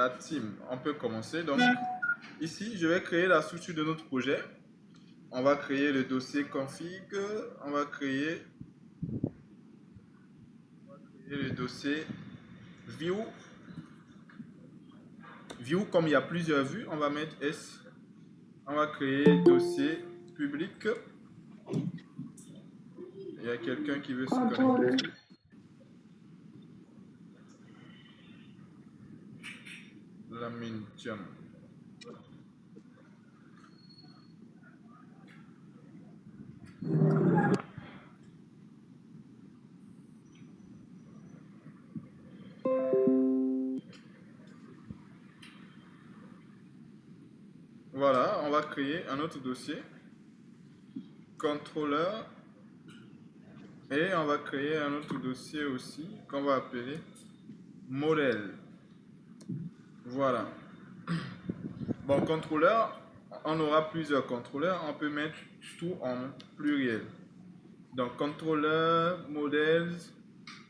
la team. On peut commencer. Donc, ici, je vais créer la structure de notre projet. On va créer le dossier config. On va créer le dossier view. View, comme il y a plusieurs vues, on va mettre S. On va créer dossier public. Il y a quelqu'un qui veut se connecter. La Mintium. Voilà, on va créer un autre dossier. Contrôleur. Et on va créer un autre dossier aussi qu'on va appeler modèle. Voilà. Bon, contrôleur, on aura plusieurs contrôleurs. On peut mettre tout en pluriel. Donc, contrôleur, modèles,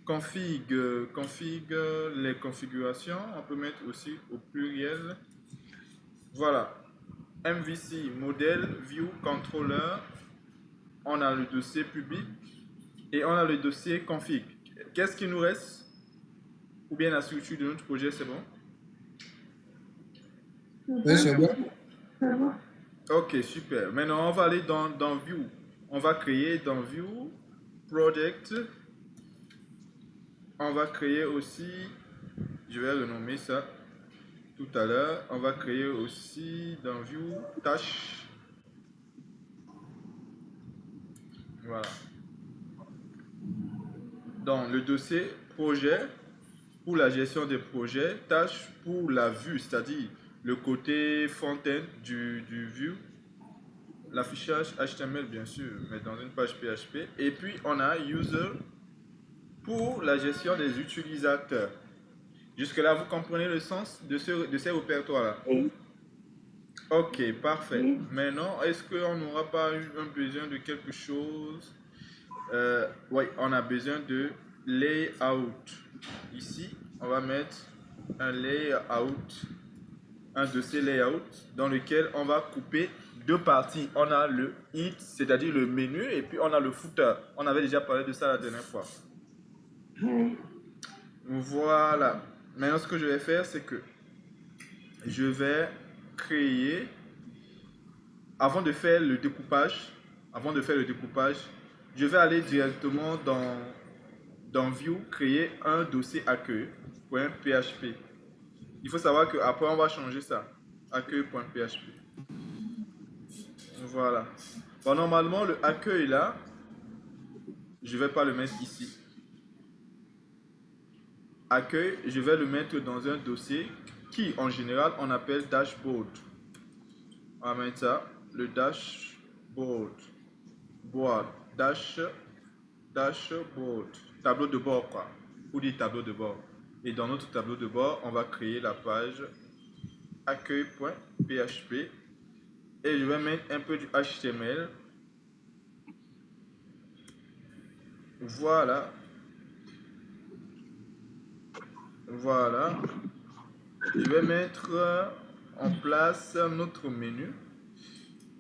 config les configurations. On peut mettre aussi au pluriel. Voilà. MVC, modèle, view, contrôleur. On a le dossier public et on a le dossier config. Qu'est-ce qui nous reste? Ou bien la structure de notre projet, c'est bon? Oui, c'est bon. Ok, super. Maintenant, on va aller dans View. On va créer dans View, Project. On va créer aussi, je vais renommer ça tout à l'heure. On va créer aussi dans View, Tâche. Voilà. Dans le dossier projet, pour la gestion des projets, tâche pour la vue, c'est-à-dire le côté front-end du view, l'affichage HTML bien sûr, mais dans une page PHP. Et puis on a user pour la gestion des utilisateurs. Jusque-là, vous comprenez le sens de ces répertoires-là? Oui. Ok, parfait. Oui. Maintenant, est-ce qu'on n'aura pas eu un besoin de quelque chose? Oui, on a besoin de layout. Ici, on va mettre un layout, un dossier layout dans lequel on va couper deux parties. On a le it, c'est-à-dire le menu, et puis on a le footer. On avait déjà parlé de ça la dernière fois. Oui. Voilà. Maintenant, ce que je vais faire, c'est que je vais créer, avant de faire le découpage, je vais aller directement dans View, créer un dossier accueil.php. Il faut savoir qu'après, on va changer ça. Accueil.php. Voilà. Bon, normalement, le accueil là, je ne vais pas le mettre ici. Accueil, je vais le mettre dans un dossier qui, en général, on appelle dashboard. On va mettre ça, le dashboard. Dashboard. Tableau de bord, quoi. Ou dit tableau de bord. Et dans notre tableau de bord, on va créer la page accueil.php. Et je vais mettre un peu du HTML. Voilà. Voilà. Je vais mettre en place notre menu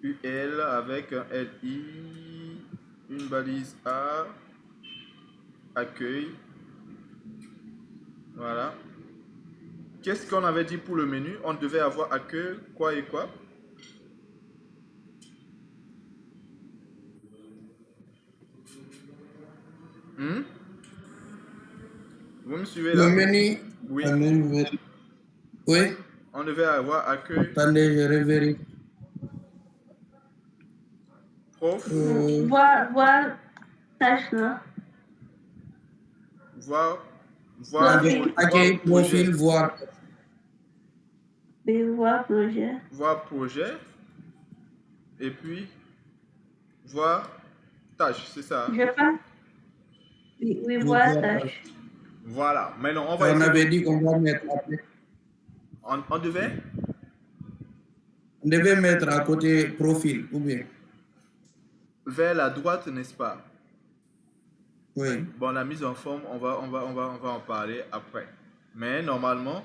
UL avec un LI, une balise A, accueil. Voilà. Qu'est-ce qu'on avait dit pour le menu? On devait avoir accueil, quoi et quoi? Vous me suivez là? Le menu. Oui. Oui. On devait avoir accueil, Attendez, je vérifie. prof, Voir tâche là. voir Accueil, projet. profil, voir. Oui, voir projet. Voir projet. Et puis, voir tâche, c'est ça? Je pense. Oui, voir tâche. Voilà. Maintenant, on va On essayer. avait dit qu'on va mettre après. On devait? On devait mettre à côté profil, ou bien? Vers la droite, n'est-ce pas? Oui. Bon, la mise en forme, on va en parler après. Mais normalement,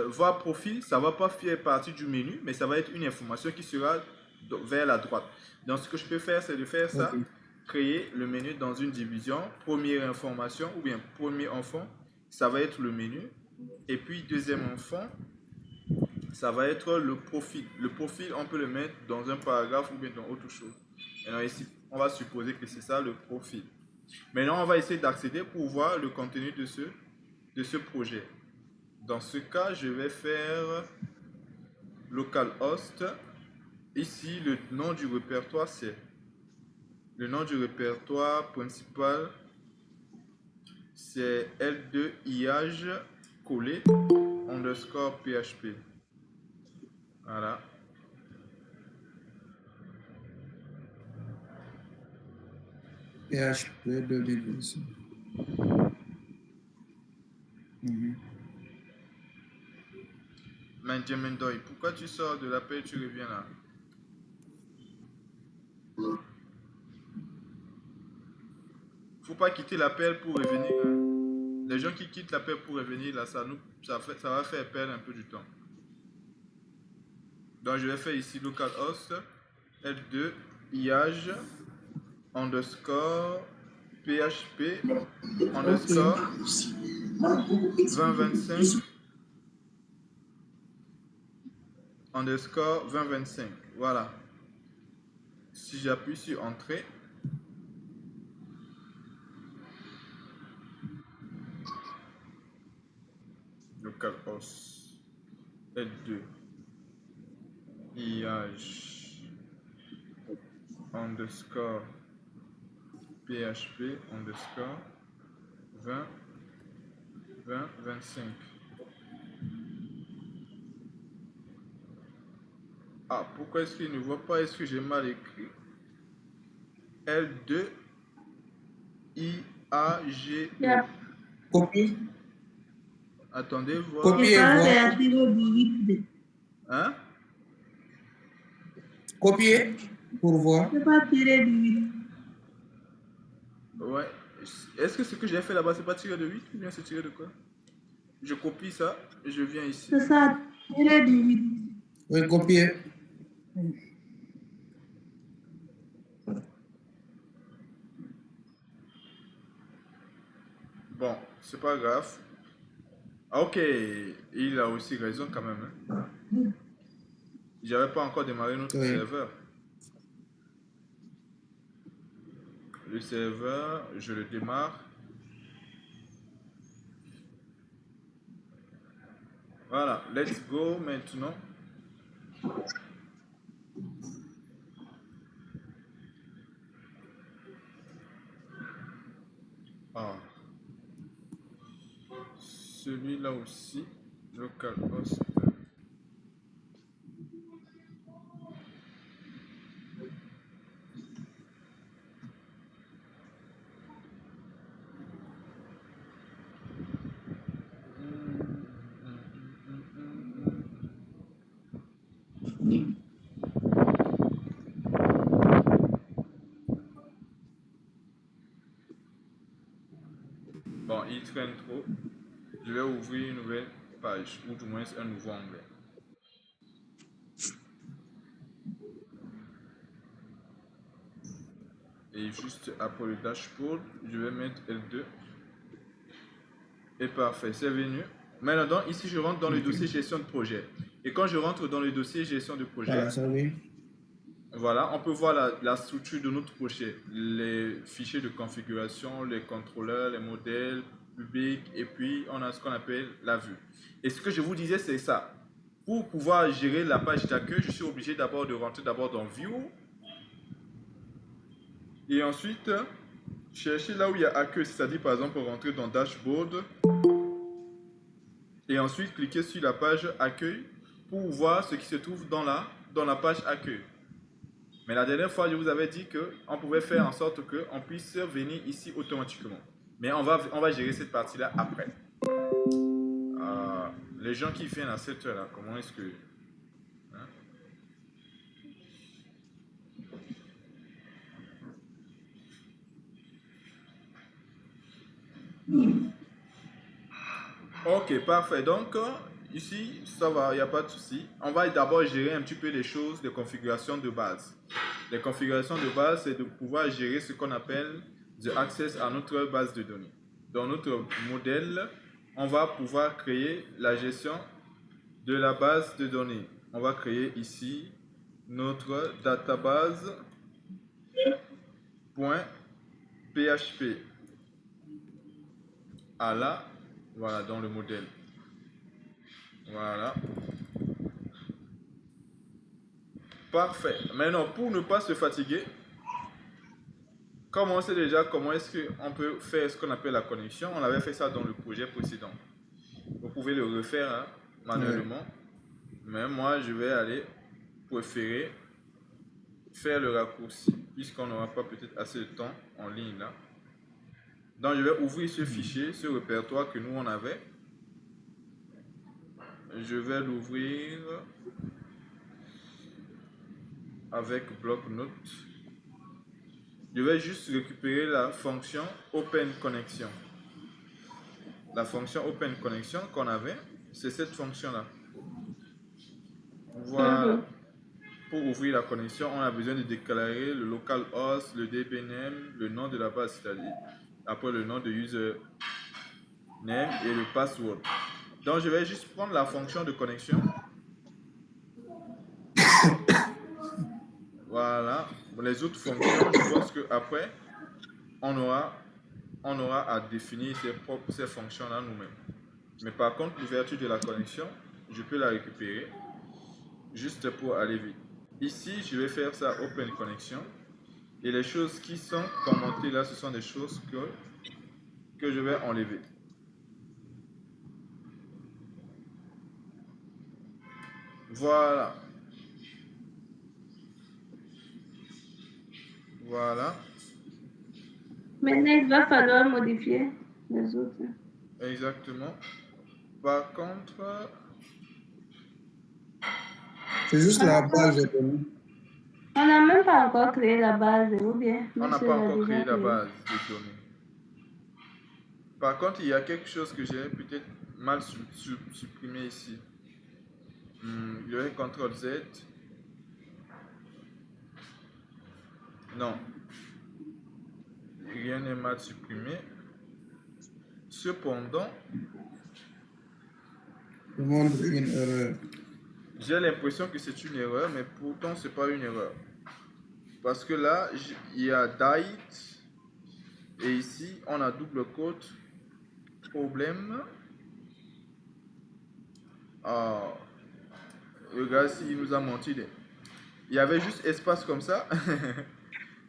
voir profil, ça ne va pas faire partie du menu, mais ça va être une information qui sera vers la droite. Donc, ce que je peux faire, c'est de faire ça, Ok. créer le menu dans une division, première information ou bien premier enfant, ça va être le menu. Et puis, deuxième enfant, ça va être le profil. Le profil, on peut le mettre dans un paragraphe ou bien dans autre chose. Maintenant, ici, on va supposer que c'est ça le profil. Maintenant, on va essayer d'accéder pour voir le contenu de ce projet. Dans ce cas, je vais faire localhost. Ici, le nom du répertoire, c'est le nom du répertoire principal, c'est L2IH collé underscore PHP. Voilà. PHP 2025. Benjamin Doy, pourquoi tu sors de l'appel et tu reviens là? Faut pas quitter l'appel pour revenir. Hein. Les gens qui quittent l'appel pour revenir là, ça va faire perdre un peu du temps. Donc je vais faire ici localhost L2 IH underscore PHP underscore 2025 underscore 2025. Voilà. Si j'appuie sur entrée, localhost L2 IH underscore PHP underscore 20 25. Ah, pourquoi est-ce qu'il ne voit pas? Est-ce que j'ai mal écrit? L2 IAGE. Yeah. Copie. Attendez, voir. Copie et Ça, voir. c'est à tirer du 8. Hein? Copier pour voir. C'est pas tirer du 8. Ouais. Est-ce que ce que j'ai fait là-bas, c'est pas tiré de 8 ou bien c'est tiré de quoi? Je copie ça et je viens ici. C'est ça, tirer du 8. Oui, copier. Bon, c'est pas grave. Ah, ok, il a aussi raison quand même. Hein. J'avais pas encore démarré notre Oui. serveur. Le serveur, je le démarre. Voilà, let's go maintenant. Ah. Celui-là aussi, localhost. Bon, il traîne trop. Je vais ouvrir une nouvelle page, ou du moins un nouveau onglet. Et juste après le dashboard, je vais mettre L2. Et parfait, c'est venu. Maintenant, ici, je rentre dans le dossier gestion de projet. Et quand je rentre dans le dossier gestion de projet, Voilà, ça oui. voilà, on peut voir la structure de notre projet. Les fichiers de configuration, les contrôleurs, les modèles publics, et puis on a ce qu'on appelle la vue. Et ce que je vous disais, c'est ça. Pour pouvoir gérer la page d'accueil, je suis obligé d'abord de rentrer d'abord dans View. Et ensuite, chercher là où il y a accueil, c'est-à-dire par exemple rentrer dans Dashboard. Et ensuite, cliquer sur la page accueil pour voir ce qui se trouve dans la page accueil. Mais la dernière fois, je vous avais dit qu'on pouvait faire en sorte qu'on puisse venir ici automatiquement. Mais on va gérer cette partie-là après. Les gens qui viennent à cette heure-là, comment est-ce que... Hein? Ok, parfait. Donc, ici, ça va, il n'y a pas de souci. On va d'abord gérer un petit peu les choses de configuration de base. Les configurations de base, c'est de pouvoir gérer ce qu'on appelle the access à notre base de données. Dans notre modèle, on va pouvoir créer la gestion de la base de données. On va créer ici notre database.php. À là, voilà, dans le modèle. Voilà. Parfait. Maintenant, pour ne pas se fatiguer, comme on sait déjà comment est-ce qu'on peut faire ce qu'on appelle la connexion, on avait fait ça dans le projet précédent. Vous pouvez le refaire hein, manuellement. Mais moi, je vais aller préférer faire le raccourci, puisqu'on n'aura pas peut-être assez de temps en ligne là. Donc, je vais ouvrir ce fichier, ce répertoire que nous, on avait. Je vais l'ouvrir avec bloc-notes. Je vais juste récupérer la fonction Open Connection. La fonction Open Connection qu'on avait, c'est cette fonction-là. Voilà. Pour ouvrir la connexion, on a besoin de déclarer le localhost, le dbname, le nom de la base, c'est-à-dire après le nom de username et le password. Donc, je vais juste prendre la fonction de connexion. Voilà. Les autres fonctions, je pense qu'après, on aura à définir ces fonctions-là nous-mêmes. Mais par contre, l'ouverture de la connexion, je peux la récupérer juste pour aller vite. Ici, je vais faire ça Open Connection. Et les choses qui sont commentées là, ce sont des choses que je vais enlever. Voilà. Voilà. Maintenant, il va falloir modifier les autres. Exactement. Par contre, C'est juste la base de données. On n'a même pas encore créé la base, ou bien on n'a monsieur pas l'a encore déjà créé la créé. base de données. Par contre, il y a quelque chose que j'ai peut-être mal supprimé ici. Je vais CTRL Z. Non. Rien n'est mal supprimé. Cependant, Je montre une erreur. j'ai l'impression que c'est une erreur, mais pourtant, ce n'est pas une erreur. Parce que là, il y a date. Et ici, on a double quote. Problème. Ah, le gars, il nous a menti. Il y avait juste espace comme ça.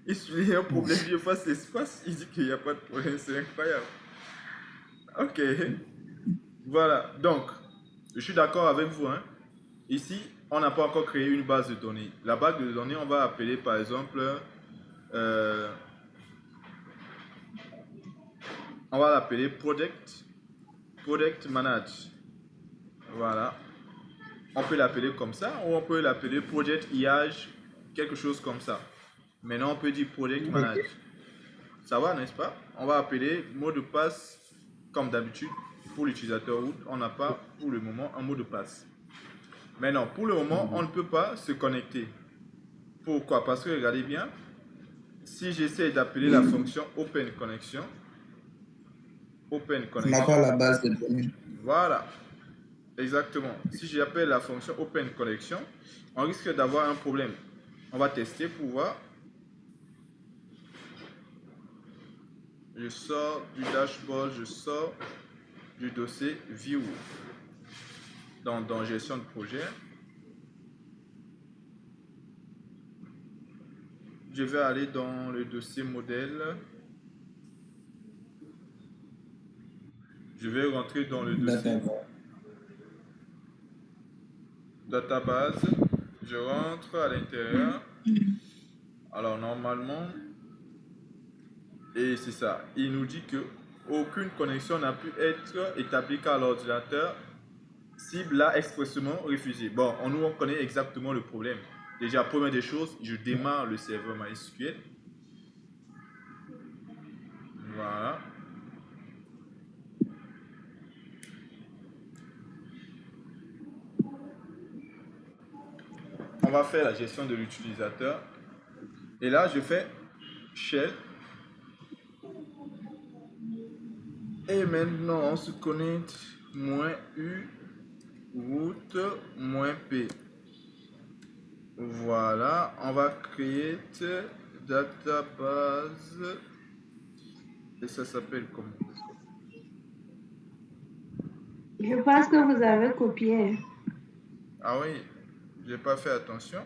Il souligne un problème, il efface l'espace. Il dit qu'il n'y a pas de problème. C'est incroyable. Ok. Voilà. Donc, je suis d'accord avec vous. Hein. Ici, on n'a pas encore créé une base de données. La base de données, on va appeler par exemple, on va l'appeler Product Manage. Voilà. On peut l'appeler comme ça ou on peut l'appeler Project IAG, quelque chose comme ça. Maintenant, on peut dire Project Manage. Ça va, n'est-ce pas? On va appeler mot de passe comme d'habitude. Pour l'utilisateur root, on n'a pas pour le moment un mot de passe. Maintenant, pour le moment, on ne peut pas se connecter. Pourquoi? Parce que regardez bien, si j'essaie d'appeler la fonction Open Connection, On n'a pas la base de données. voilà, exactement. Si j'appelle la fonction Open Connection, on risque d'avoir un problème. On va tester pour voir. Je sors du dashboard, je sors du dossier View dans gestion de projet. Je vais aller dans le dossier modèle. Je vais rentrer dans le dossier database. Je rentre à l'intérieur. Alors normalement, et c'est ça, il nous dit que aucune connexion n'a pu être établie car l'ordinateur cible l'a expressément refusé. Bon, on connaît exactement le problème. Déjà, première des choses, je démarre le serveur MySQL. Voilà. va faire la gestion de l'utilisateur. Et là, je fais shell. Et maintenant, on se connecte -u route -p. Voilà, on va créer database. Et ça s'appelle comment? Je pense que vous avez copié. Ah oui, j'ai pas fait attention.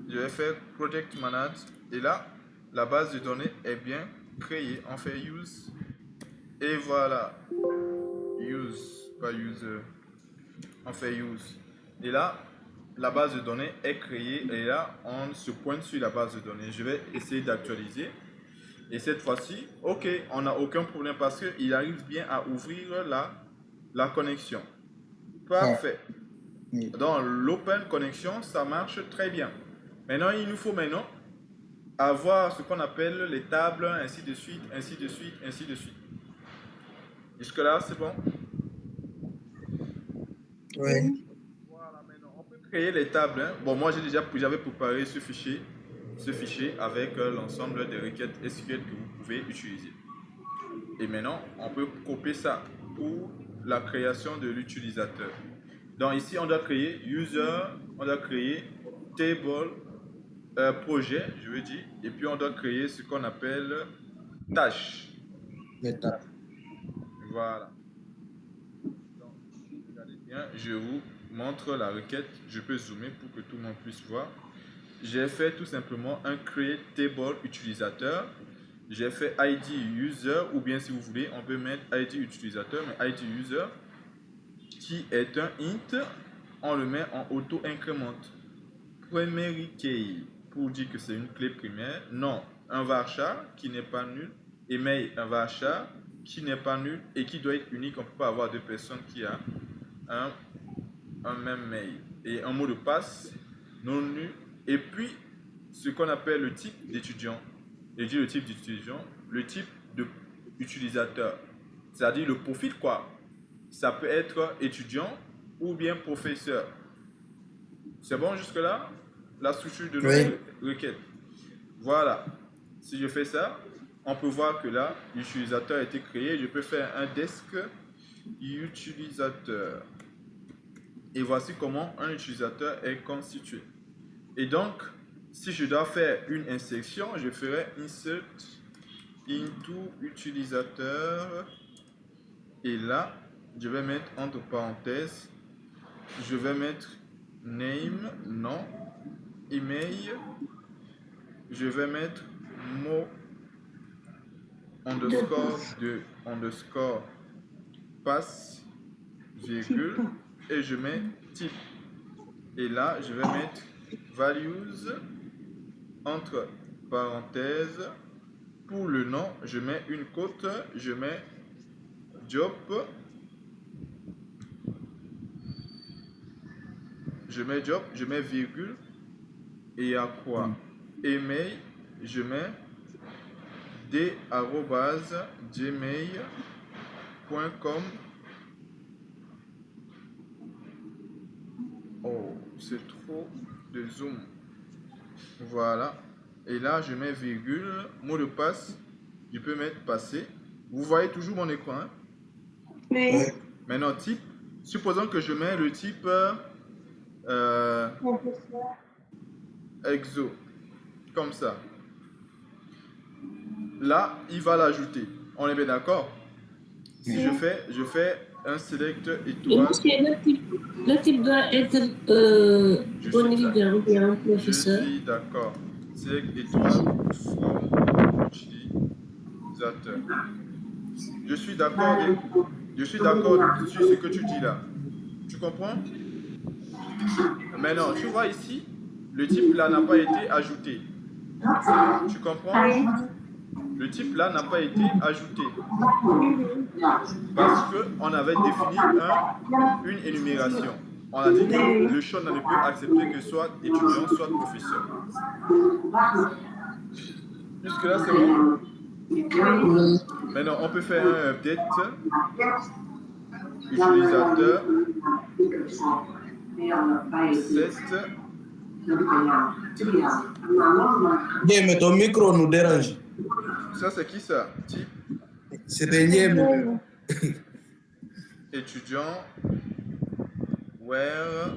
Je vais faire Project Manage. Et là, la base de données est bien créée. On fait use. Et voilà. Use, pas user. On fait use. Et là, la base de données est créée. Et là, on se pointe sur la base de données. Je vais essayer d'actualiser. Et cette fois-ci, ok, on n'a aucun problème parce qu'il arrive bien à ouvrir la connexion. Parfait. Oui. Dans l'open connexion, ça marche très bien. Maintenant, il nous faut maintenant avoir ce qu'on appelle les tables, ainsi de suite, ainsi de suite, ainsi de suite. Jusque-là, c'est bon? Oui. Voilà, maintenant, on peut créer les tables. Hein. Bon, moi, j'avais préparé ce fichier avec l'ensemble des requêtes SQL que vous pouvez utiliser. Et maintenant, on peut copier ça pour la création de l'utilisateur. Donc ici, on doit créer user, on doit créer table, projet, je veux dire, et puis on doit créer ce qu'on appelle tâche. L'étape. Voilà. Donc, regardez bien, je vous montre la requête. Je peux zoomer pour que tout le monde puisse voir. J'ai fait tout simplement un create table utilisateur. J'ai fait ID user, ou bien si vous voulez, on peut mettre ID utilisateur, mais ID user qui est un int, on le met en auto-incrémente. Primary key pour dire que c'est une clé primaire. Non, un varchar qui n'est pas nul. Et mail, un varchar qui n'est pas nul et qui doit être unique. On ne peut pas avoir deux personnes qui ont un même mail. Et un mot de passe non nul. Et puis, ce qu'on appelle le type d'étudiant. Et dit le type d'étudiant, le type d'utilisateur. C'est-à-dire le profil quoi. Ça peut être étudiant ou bien professeur. C'est bon jusque-là? La structure de notre requête. Voilà. Si je fais ça, on peut voir que là, l'utilisateur a été créé. Je peux faire un desk utilisateur. Et voici comment un utilisateur est constitué. Et donc, si je dois faire une insertion, je ferai insert into utilisateur. Et là, je vais mettre entre parenthèses, je vais mettre name, nom, email, je vais mettre mot underscore de underscore passe, virgule, et je mets type. Et là, je vais mettre values entre parenthèses. Pour le nom, je mets une cote, je mets job, je mets job, je mets virgule, et à quoi? Email, je mets d@gmail.com. Oh, c'est trop de zoom. Voilà. Et là, je mets virgule, mot de passe, je peux mettre passé. Vous voyez toujours mon écran, hein? Oui. Maintenant, type. Supposons que je mets le type exo, comme ça. Là, il va l'ajouter. On est bien d'accord? Si je fais un select étoile. Le type doit être bonus d'un professeur. Je suis d'accord. Select étoile from utilisateur. Je suis d'accord. Je suis d'accord sur ce que tu dis là. Tu comprends? Maintenant, tu vois ici, le type là n'a pas été ajouté. Tu comprends? Le type là n'a pas été ajouté. Parce qu'on avait défini une énumération. On a dit que le champ ne peut accepter que soit étudiant, soit professeur. Jusque là, c'est bon? Maintenant, on peut faire un update utilisateur 7 Bien, mais ton micro nous dérange. Ça, c'est qui ça? Type C'était Niem. étudiant, where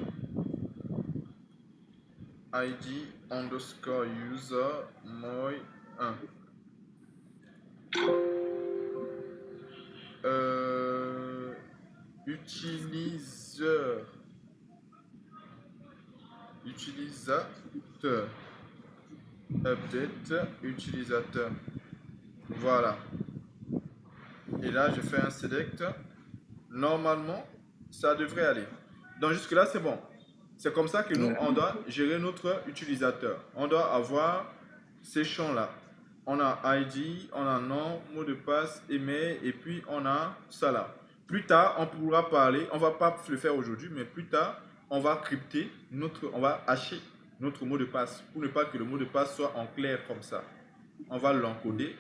ID underscore user moi 1. Utilisateur. Update utilisateur. Voilà. Et là, je fais un select. Normalement, ça devrait aller. Donc jusque-là, c'est bon. C'est comme ça que nous, on doit gérer notre utilisateur. On doit avoir ces champs-là. On a ID, on a nom, mot de passe, email, et puis on a ça là. Plus tard, on pourra parler, on va pas le faire aujourd'hui, mais plus tard, on va crypter on va hacher notre mot de passe pour ne pas que le mot de passe soit en clair comme ça. On va l'encoder,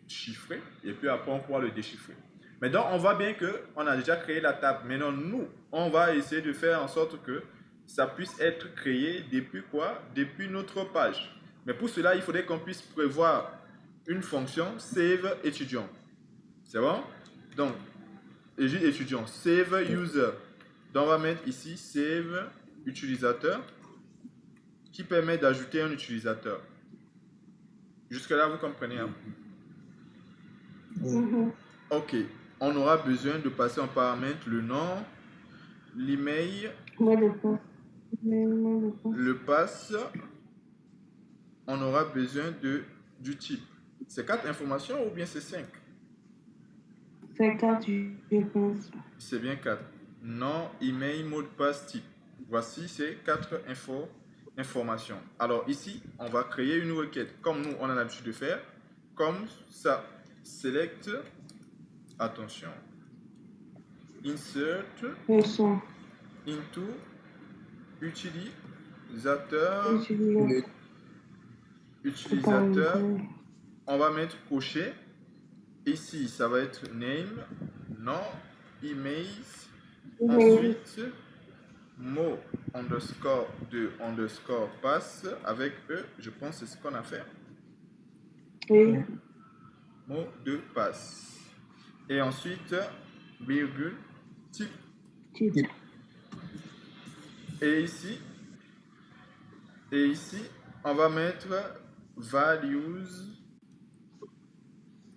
chiffrer, et puis après, on pourra le déchiffrer. Mais donc, on voit bien qu'on a déjà créé la table. Maintenant, nous, on va essayer de faire en sorte que ça puisse être créé depuis quoi? Depuis notre page. Mais pour cela, il faudrait qu'on puisse prévoir une fonction save étudiant. C'est bon? Donc, étudiant, save user. Donc, on va mettre ici save utilisateur qui permet d'ajouter un utilisateur. Jusque-là, vous comprenez? Hein? Ok. On aura besoin de passer en paramètre le nom, l'email, le pass. On aura besoin du type. C'est 4 informations ou bien c'est 5? C'est 4, je pense. C'est bien 4. Nom, email, mot de passe, type. Voici ces 4 informations. Alors ici, on va créer une requête comme nous, on a l'habitude de faire. Comme ça. Select. Attention. Insert into utilisateur. On va mettre cocher. Ici, ça va être name, nom, email. Ensuite, mot underscore de underscore passe avec E. Je pense que c'est ce qu'on a fait. Oui. Mot de passe. Et ensuite, virgule, type. Et ici, on va mettre values.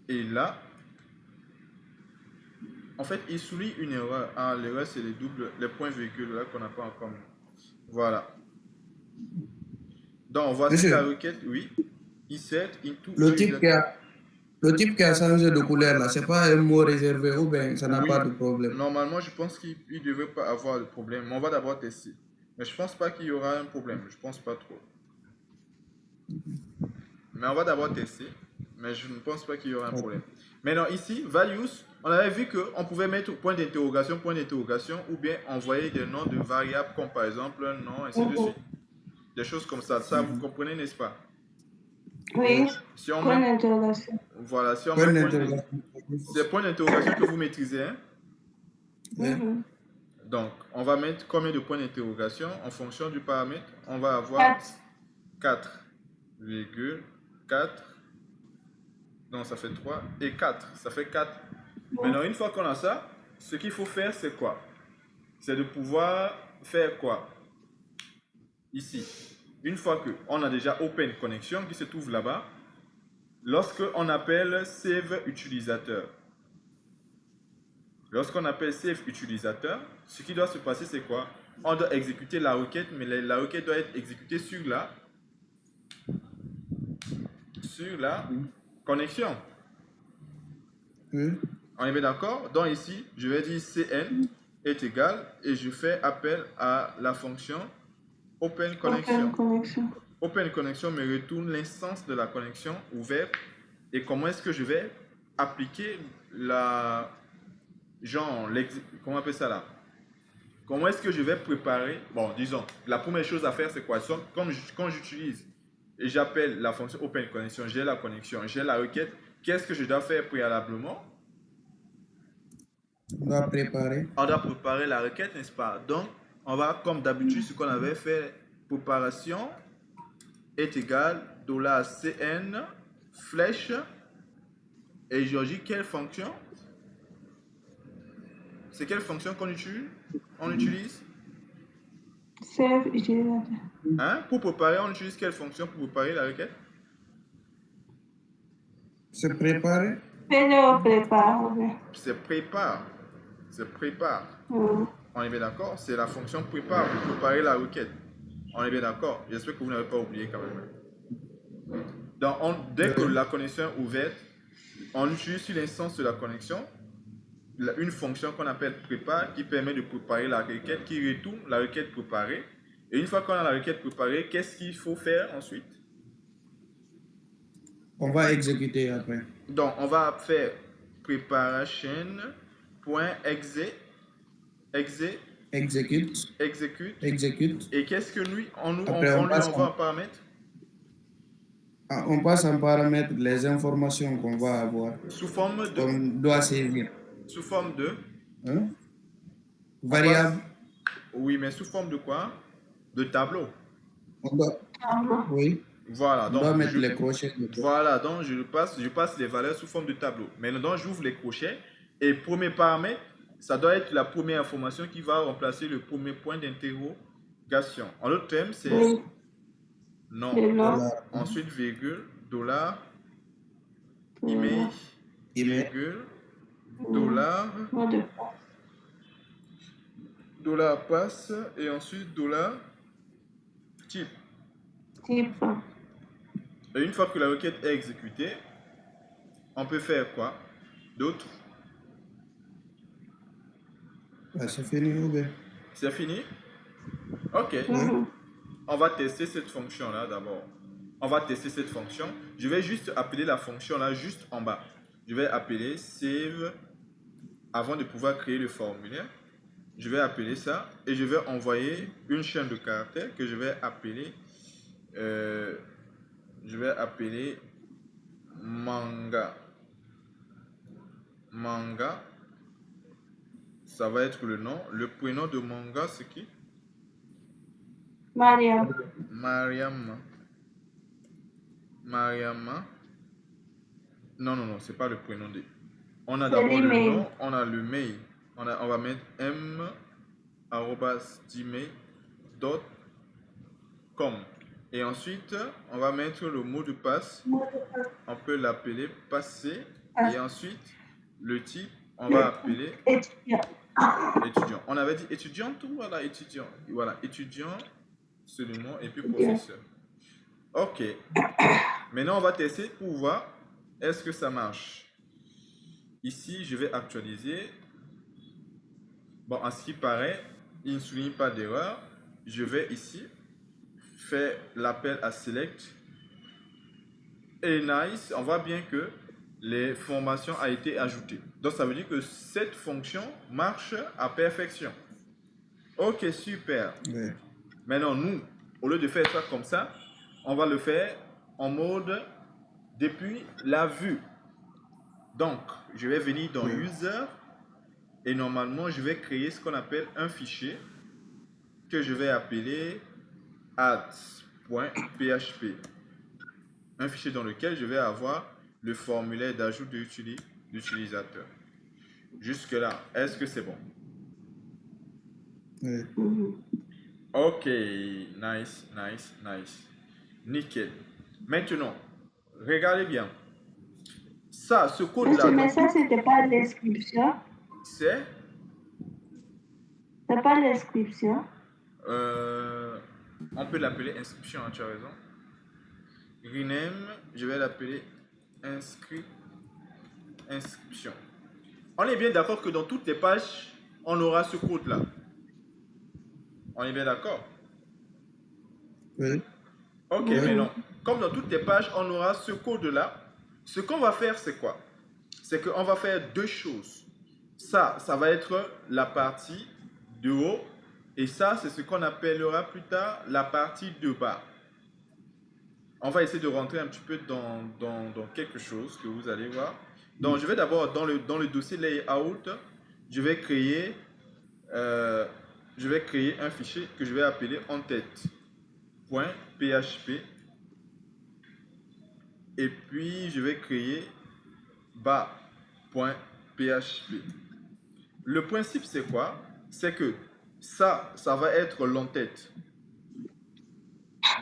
Et là, en fait, il souligne une erreur. Ah, l'erreur, c'est les points virgules là qu'on n'a pas encore mis. Voilà. Donc, voici la requête, oui. Insert into. Le type qui a changé de couleur là, c'est pas un mot réservé ou bien ça n'a pas de problème? Normalement, je pense qu'il ne devrait pas avoir de problème. Mais on va d'abord tester. Mais je pense pas qu'il y aura un problème. Je pense pas trop. Mais on va d'abord tester. Mais je ne pense pas qu'il y aura un problème. Maintenant, ici, values, on avait vu qu'on pouvait mettre point d'interrogation, ou bien envoyer des noms de variables comme par exemple un nom, ainsi de suite. Des choses comme ça. Ça, vous comprenez, n'est-ce pas? Oui. Si on Point met... d'interrogation. Voilà, si on met c'est point d'interrogation que vous maîtrisez. Hein? Donc, on va mettre combien de points d'interrogation en fonction du paramètre? On va avoir 4,4. Donc, ça fait 3 et 4. Ça fait 4. Maintenant, une fois qu'on a ça, ce qu'il faut faire, c'est quoi? C'est de pouvoir faire quoi? Ici. Une fois qu'on a déjà Open Connection qui se trouve là-bas, lorsqu'on appelle Save Utilisateur, ce qui doit se passer, c'est quoi? On doit exécuter la requête, mais la requête doit être exécutée sur la connexion. On est bien d'accord? Donc ici, je vais dire CN est égal et je fais appel à la fonction Open Connection. Open Connection me retourne l'instance de la connexion ouverte. Et comment est-ce que je vais appliquer comment on appelle ça là? Comment est-ce que je vais préparer? Bon, disons, la première chose à faire, c'est quoi? Quand j'utilise et j'appelle la fonction Open Connection, j'ai la connexion, j'ai la requête, qu'est-ce que je dois faire préalablement? On doit préparer la requête, n'est-ce pas? Donc, on va, comme d'habitude, ce qu'on avait fait préparation est égal $cn flèche et Georgie, quelle fonction? C'est quelle fonction qu'on utilise? On utilise? Save utilisateur. Hein? Pour préparer, on utilise quelle fonction pour préparer la requête? Se préparer. Fais-le prépare. Ok. C'est prépare. C'est prépare. Mhm. On est bien d'accord? C'est la fonction prépare pour préparer la requête. On est bien d'accord? J'espère que vous n'avez pas oublié quand même. Donc, dès que la connexion est ouverte, on utilise sur l'instance de la connexion une fonction qu'on appelle prépare qui permet de préparer la requête, qui retourne la requête préparée. Et une fois qu'on a la requête préparée, qu'est-ce qu'il faut faire ensuite? On va exécuter après. Donc, on va faire preparation.exe, Exécute. exécute. Et qu'est-ce que lui, on lui Après, envoie en paramètre? On passe en paramètre les informations qu'on va avoir. Sous forme de? On doit saisir. Sous forme de? Hein? Variable. Oui, mais sous forme de quoi? De tableau. On doit, oui. Voilà, On donc doit mettre les crochets. voilà, donc je passe les valeurs sous forme de tableau. Maintenant, j'ouvre les crochets et premier paramètre, ça doit être la première information qui va remplacer le premier point d'interrogation. En d'autres termes, c'est Oui. non. Le nom. Ensuite, virgule, dollar, Oui. email, Email. virgule, dollar, Mot de passe. dollar passe et ensuite dollar type. Type. Et une fois que la requête est exécutée, on peut faire quoi d'autre? Ah, c'est fini ou bien? C'est fini? Ok. Mhm. On va tester cette fonction-là d'abord. On va tester cette fonction. Je vais juste appeler la fonction-là juste en bas. Je vais appeler save avant de pouvoir créer le formulaire. Je vais appeler ça et je vais envoyer une chaîne de caractères que je vais appeler manga. Manga. Ça va être le nom. Le prénom de manga, c'est qui? Mariam. Mariam. Mariama. Non, non, non, c'est pas le prénom de. On a C'est d'abord le l'email. nom, on a le mail. On va mettre m@gmail.com. Et ensuite, on va mettre le mot de passe. On peut l'appeler passé. Et ensuite, le type, on va appeler Étudiant. étudiant. On avait dit étudiante ou voilà étudiant? Voilà, étudiant seulement et puis professeur. Ok. Maintenant, on va tester pour voir est-ce que ça marche. Ici, je vais actualiser. Bon, à ce qui paraît, il ne souligne pas d'erreur. Je vais ici faire l'appel à select. Et nice, on voit bien que les formations ont été ajoutées. Donc, ça veut dire que cette fonction marche à perfection. Ok, super. Oui. Maintenant, nous, au lieu de faire ça comme ça, on va le faire en mode depuis la vue. Donc, je vais venir dans User et normalement, je vais créer ce qu'on appelle un fichier que je vais appeler ads.php. Un fichier dans lequel je vais avoir le formulaire d'ajout de l'utilisateur. Jusque-là, est-ce que c'est bon? Oui. Mhm. Ok, nice, nice, nice. Nickel. Maintenant, regardez bien. Ça, ce code-là, Mais ça, c'était pas l'inscription. c'est C'est pas l'inscription. on peut l'appeler inscription, hein, tu as raison. Rename, je vais l'appeler inscription. On est bien d'accord que dans toutes les pages, on aura ce code-là. On est bien d'accord? Oui. Ok, mais non. Comme dans toutes les pages, on aura ce code-là. Ce qu'on va faire, c'est quoi? C'est qu'on va faire deux choses. Ça va être la partie de haut. Et ça, c'est ce qu'on appellera plus tard la partie de bas. On va essayer de rentrer un petit peu dans quelque chose que vous allez voir. Donc, je vais d'abord, dans le dossier layout, je vais créer un fichier que je vais appeler en tête. .php et puis je vais créer bas.php. Le principe c'est quoi? C'est que ça va être l'entête.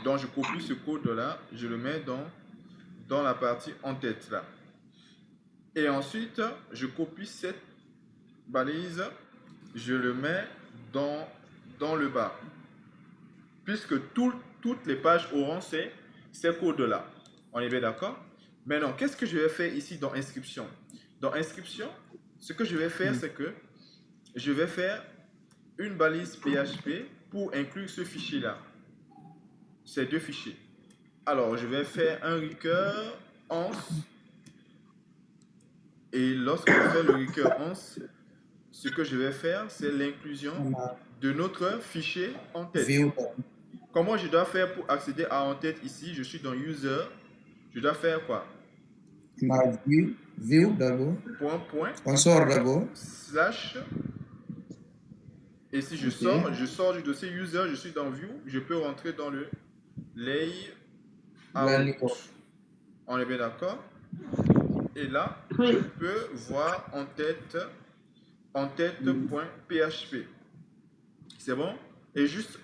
Donc je copie ce code là, je le mets dans la partie en-tête là. Et ensuite, je copie cette balise, je le mets dans le bas. Puisque toutes les pages auront ces codes là. On est bien d'accord? Maintenant, qu'est-ce que je vais faire ici dans inscription? Dans inscription, ce que je vais faire, c'est que je vais faire une balise PHP pour inclure ce fichier là. Ces deux fichiers. Alors, je vais faire un recur 11. Et lorsque je fais le recur 11, ce que je vais faire, c'est l'inclusion de notre fichier en tête. Comment je dois faire pour accéder à en tête ici? Je suis dans User. Je dois faire quoi? View d'abord. Point. On sort d'abord. Slash. Et si je sors du dossier User, je suis dans View. Je peux rentrer dans le Layout. On est bien d'accord? Et là, je peux voir en tête.php. C'est bon? Et juste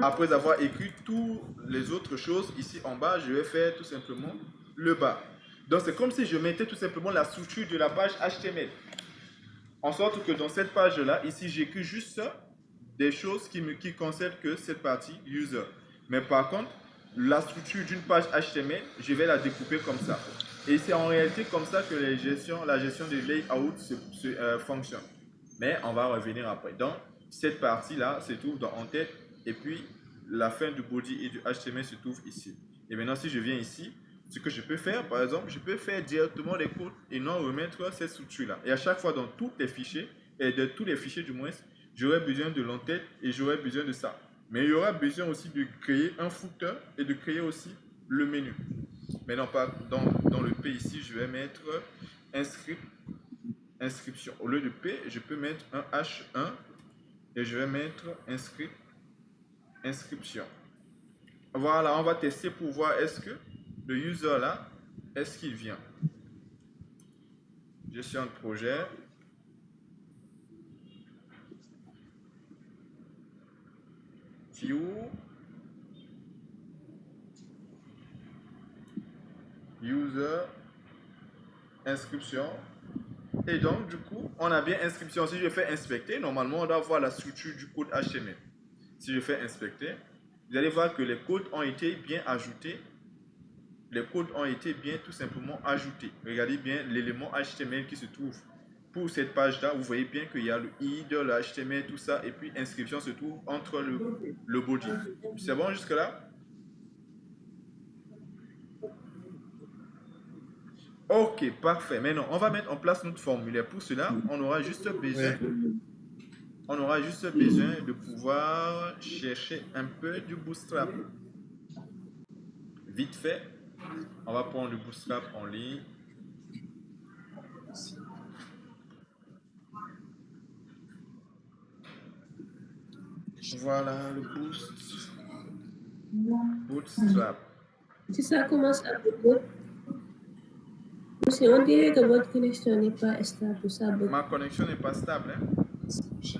après avoir écrit toutes les autres choses ici en bas, je vais faire tout simplement le bas. Donc c'est comme si je mettais tout simplement la structure de la page HTML. En sorte que dans cette page-là, ici, j'écris juste des choses qui concernent que cette partie user. Mais par contre, la structure d'une page HTML, je vais la découper comme ça. Et c'est en réalité comme ça que la gestion de layout fonctionne. Mais on va revenir après. Donc, cette partie-là se trouve dans en tête et puis la fin du body et du HTML se trouve ici. Et maintenant, si je viens ici, ce que je peux faire, par exemple, je peux faire directement les codes et non remettre cette structure-là. Et à chaque fois, dans tous les fichiers, et de tous les fichiers du moins, j'aurai besoin de l'entête et j'aurai besoin de ça. Mais il y aura besoin aussi de créer un footer et de créer aussi le menu. Maintenant, dans le P ici, je vais mettre inscription. Au lieu de P, je peux mettre un H1 et je vais mettre inscription. Voilà, on va tester pour voir est-ce que le user là, est-ce qu'il vient? Gestion de projet. View. User. Inscription. Et donc, du coup, on a bien inscription. Si je fais inspecter, normalement, on doit voir la structure du code HTML. Si je fais inspecter, vous allez voir que les codes ont été bien ajoutés. Les codes ont été bien tout simplement ajoutés. Regardez bien l'élément HTML qui se trouve pour cette page-là. Vous voyez bien qu'il y a le id, le HTML, tout ça. Et puis, inscription se trouve entre le body. C'est bon jusque-là? Ok, parfait. Maintenant, on va mettre en place notre formulaire. Pour cela, on aura juste besoin de pouvoir chercher un peu du Bootstrap. Vite fait, on va prendre le Bootstrap en ligne. Voilà le Bootstrap. Si ça commence à bugger, on dirait que votre connexion n'est pas stable. Ma connexion n'est pas stable. Hein? Je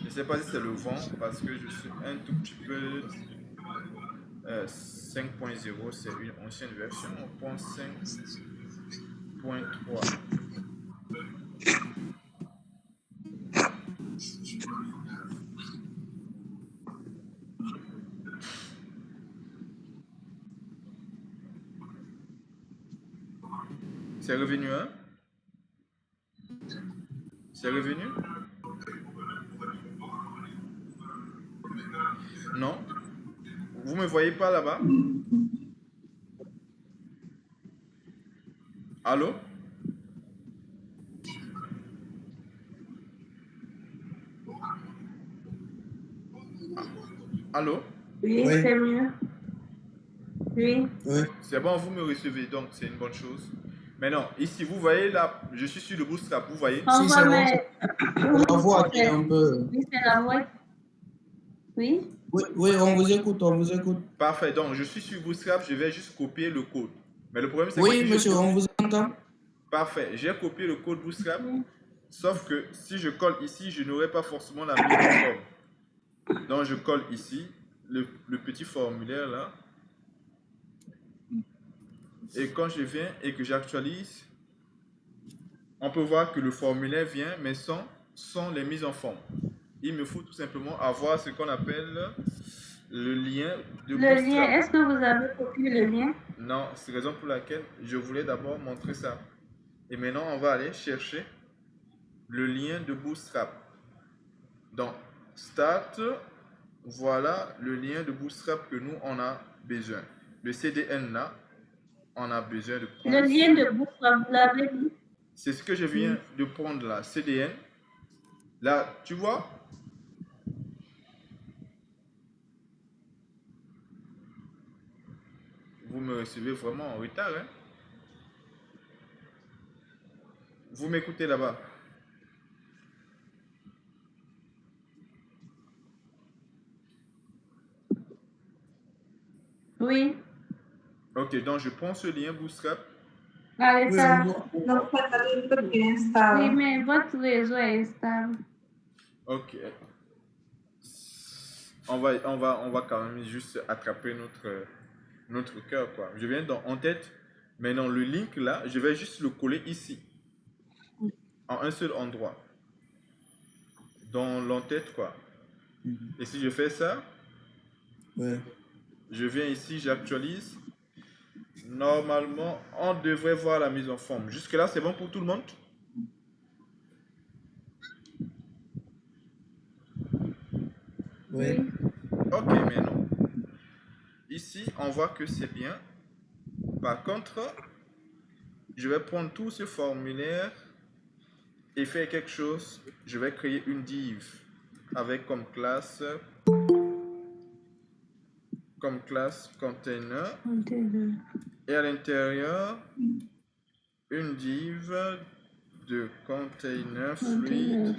ne sais pas si c'est le vent parce que je suis un tout petit peu 5.0, c'est une ancienne version. 5.3. C'est revenu, hein? C'est revenu? Non? Vous me voyez pas là-bas? Allô? Allô? Oui, Oui. c'est mieux. Oui. C'est bon, vous me recevez, donc c'est une bonne chose. Maintenant, ici, vous voyez là, je suis sur le Bootstrap, vous voyez? On Si, va c'est bon. mettre. On voit un peu. Oui, c'est la voix. Oui. Oui, on vous écoute, on vous écoute. Parfait. Donc, je suis sur Bootstrap, je vais juste copier le code. Mais le problème, c'est que Oui, si monsieur, je... on vous entend. Parfait. J'ai copié le code Bootstrap, sauf que si je colle ici, je n'aurai pas forcément la mise en forme. Donc, je colle ici le petit formulaire là. Et quand je viens et que j'actualise, on peut voir que le formulaire vient, mais sans les mises en forme. Il me faut tout simplement avoir ce qu'on appelle le lien de Le lien, Bootstrap. est-ce que vous avez copié le lien? Non, c'est la raison pour laquelle je voulais d'abord montrer ça. Et maintenant, on va aller chercher le lien de Bootstrap. Donc, Start, voilà le lien de Bootstrap que nous, on a besoin. Le CDN là, on a besoin de prendre. Le lien de Bootstrap, vous l'avez dit? C'est ce que je viens de prendre là, CDN. Là, tu vois, vous me recevez vraiment en retard. Hein? Vous m'écoutez là-bas. Oui. Ok, donc je prends ce lien Bootstrap. Allez, Oui, ça. Não foi tudo que estava. Oui, mais votre réseau est stable. Ok. On va quand même juste attraper notre cœur, quoi. Je viens dans en tête. Maintenant, le link là, je vais juste le coller ici. En un seul endroit. Dans l'entête, quoi. Et si je fais ça, Oui. je viens ici, j'actualise. Normalement, on devrait voir la mise en forme. Jusque-là, c'est bon pour tout le monde? Oui. Ok, maintenant. Ici, on voit que c'est bien. Par contre, je vais prendre tout ce formulaire et faire quelque chose. Je vais créer une div avec comme classe container et à l'intérieur une div de container fluide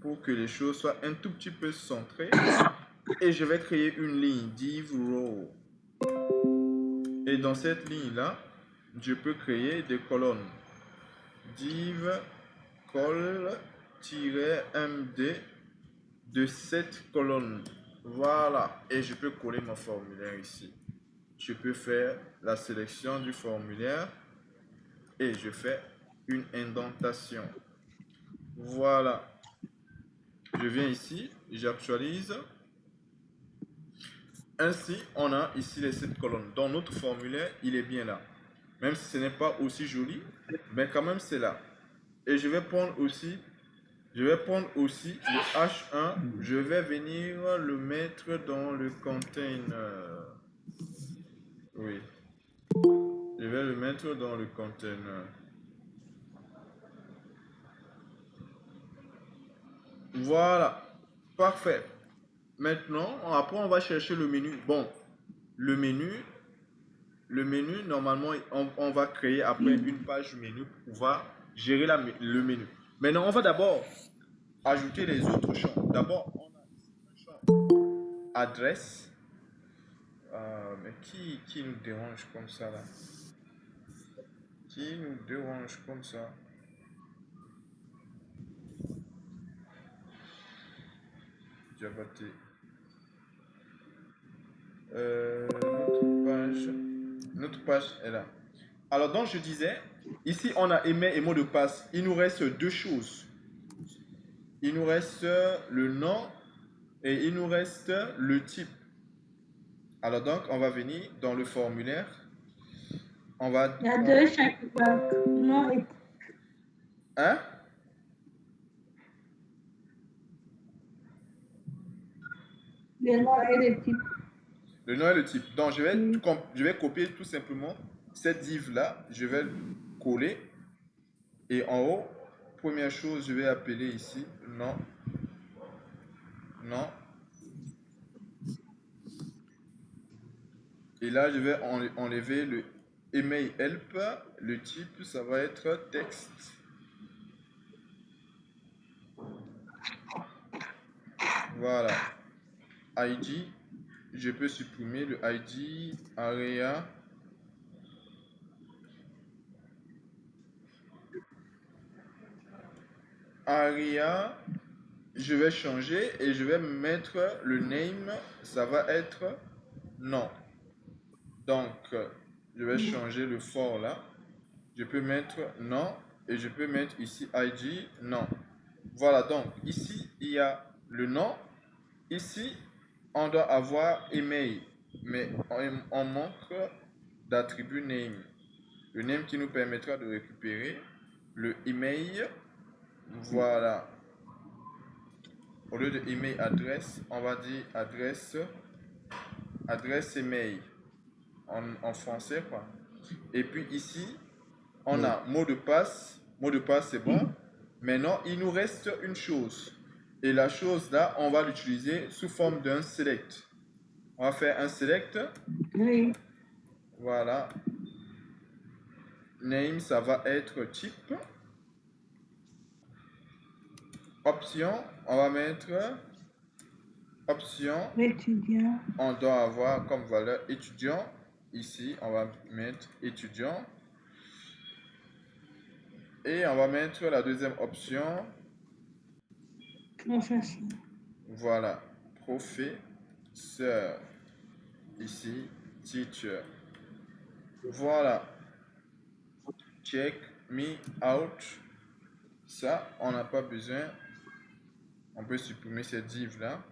pour que les choses soient un tout petit peu centrées. Et je vais créer une ligne div row. Et dans cette ligne là, je peux créer des colonnes. Div col-md de 7 colonnes. Voilà. Et je peux coller mon formulaire ici. Je peux faire la sélection du formulaire et je fais une indentation. Voilà. Je viens ici, j'actualise. Ainsi, on a ici les 7 colonnes. Dans notre formulaire, il est bien là. Même si ce n'est pas aussi joli, mais quand même c'est là. Et je vais prendre aussi le H1. Je vais venir le mettre dans le container. Oui. Je vais le mettre dans le container. Voilà. Parfait. Maintenant, après, on va chercher le menu. Bon, le menu, normalement, on va créer après une page menu pour pouvoir gérer le menu. Maintenant, on va d'abord ajouter les autres champs. D'abord, on a ici un champ adresse. Mais qui nous dérange comme ça là? Qui nous dérange comme ça? Diabaté. Notre page est là. Alors, donc, je disais, ici, on a email et mot de passe. Il nous reste deux choses. Il nous reste le nom et il nous reste le type. Alors, donc, on va venir dans le formulaire. Il y a deux chaque nom et hein? le nom et le type. Le nom et le type. Donc, je vais copier tout simplement cette div-là. Je vais coller. Et en haut, première chose, je vais appeler ici nom. Non. Et là, je vais enlever le email help. Le type, ça va être texte. Voilà. ID, je peux supprimer le ID, area. Area, je vais changer et je vais mettre le name, ça va être non. Donc, je vais changer le for là. Je peux mettre non et je peux mettre ici ID non. Voilà, donc ici, il y a le nom. Ici, on doit avoir email, mais on manque d'attribut name. Le name qui nous permettra de récupérer le email. Voilà. Au lieu de email adresse, on va dire adresse email en français quoi. Et puis ici, on a mot de passe. Mot de passe c'est bon. Maintenant, il nous reste une chose. Et la chose là, on va l'utiliser sous forme d'un select. On va faire un select. Oui. Voilà. Name, ça va être type. Option, on va mettre option. Étudiant. On doit avoir comme valeur étudiant. Ici, on va mettre étudiant. Et on va mettre la deuxième option. Professeur. Voilà. Professeur. Ici, teacher. Voilà. Check me out. Ça, on n'a pas besoin. On peut supprimer cette div là.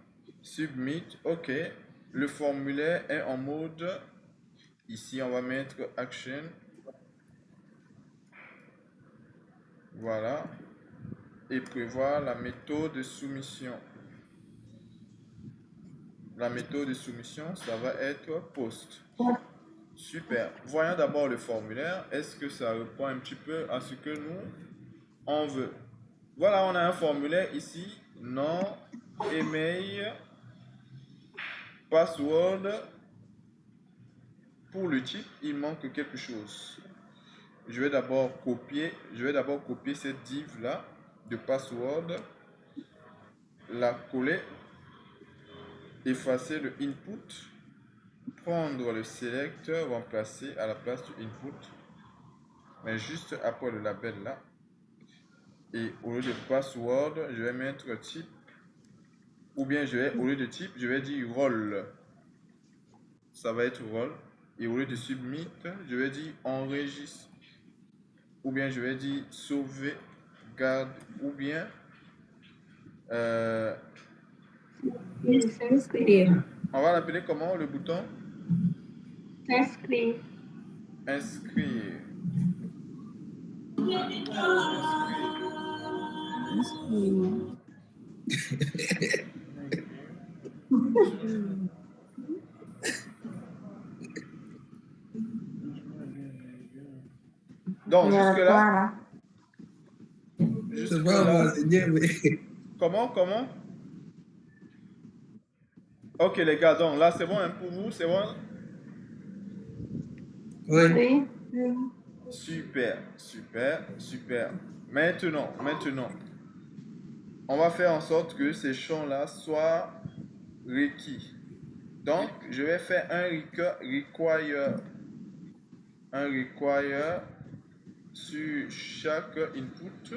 Submit, ok. Le formulaire est en mode. Ici, on va mettre action. Voilà. Et prévoir la méthode de soumission. La méthode de soumission, ça va être post. Super. Voyons d'abord le formulaire. Est-ce que ça répond un petit peu à ce que nous, on veut? Voilà, on a un formulaire ici. Nom, email, password. Pour le type, il manque quelque chose. Je vais d'abord copier cette div là de password, la coller, effacer le input, prendre le select, remplacer à la place du input, mais juste après le label là. Et au lieu de password, je vais mettre type, ou bien au lieu de type, je vais dire rôle. Ça va être rôle. Et au lieu de submit, je vais dire enregistre. Ou bien je vais dire sauvegarde. Ou bien Inscrire. on va l'appeler comment le bouton? Inscrit. Inscrire. Donc jusque-là. C'est pas moi, c'est Dieu, mais. Comment? Ok les gars, donc là c'est bon hein, pour vous, c'est bon? Oui. Oui. Super. Maintenant, on va faire en sorte que ces champs-là soient requis. Donc, je vais faire un require sur chaque input.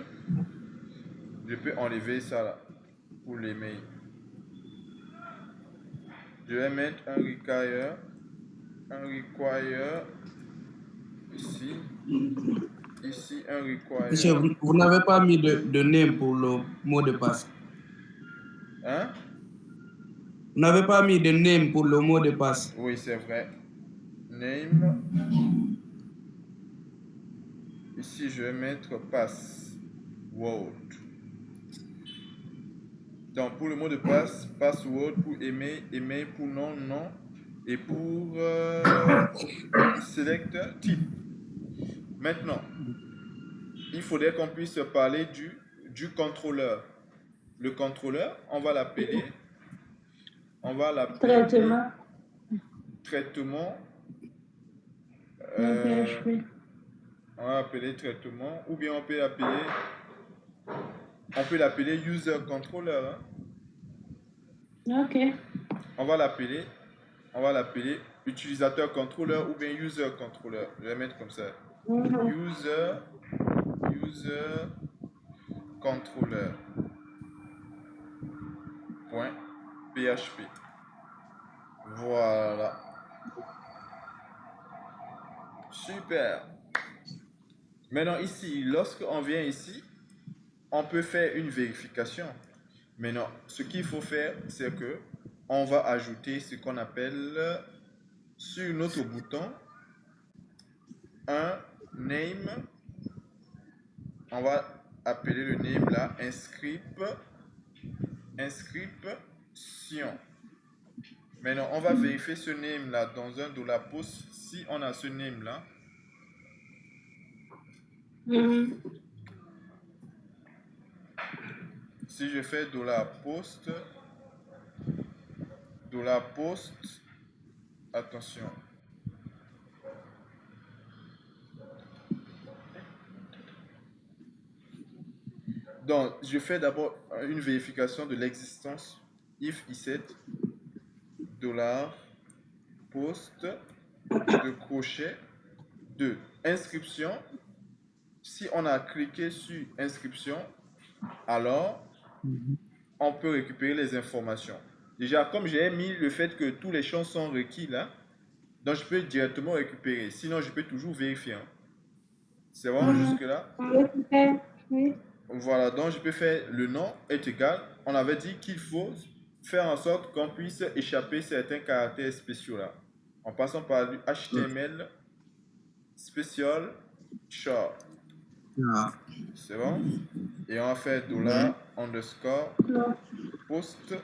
Je peux enlever ça là pour les mails. Je vais mettre un require ici un require. Monsieur, vous n'avez pas mis de name pour le mot de passe. Hein? Vous n'avez pas mis de name pour le mot de passe. Oui, c'est vrai. Name. Ici, je vais mettre password. Donc, pour le mot de passe, password pour email pour non, et pour select type. Maintenant, il faudrait qu'on puisse parler du contrôleur. Le contrôleur, on va l'appeler. Traitement. Traitement. PHP. On va appeler traitement, ou bien on peut l'appeler user controller. Hein. Ok. On va l'appeler utilisateur contrôleur ou bien user contrôleur. Je vais mettre comme ça. User controller point PHP. Voilà. Super. Maintenant ici, lorsqu'on vient ici, on peut faire une vérification. Maintenant, ce qu'il faut faire, c'est que on va ajouter ce qu'on appelle sur notre bouton un name. On va appeler le name là inscription. Maintenant, on va vérifier ce name là dans un $post. Si on a ce name là, si je fais $post, attention. Donc, je fais d'abord une vérification de l'existence if iset $post de crochet de inscription. Si on a cliqué sur inscription, alors on peut récupérer les informations. Déjà, comme j'ai mis le fait que tous les champs sont requis là, donc je peux directement récupérer. Sinon, je peux toujours vérifier. Hein. C'est bon jusque-là? Oui. Voilà, donc je peux faire le nom est égal. On avait dit qu'il faut faire en sorte qu'on puisse échapper certains caractères spéciaux là. En passant par du HTML spécial char. C'est bon? Et on va faire $_ post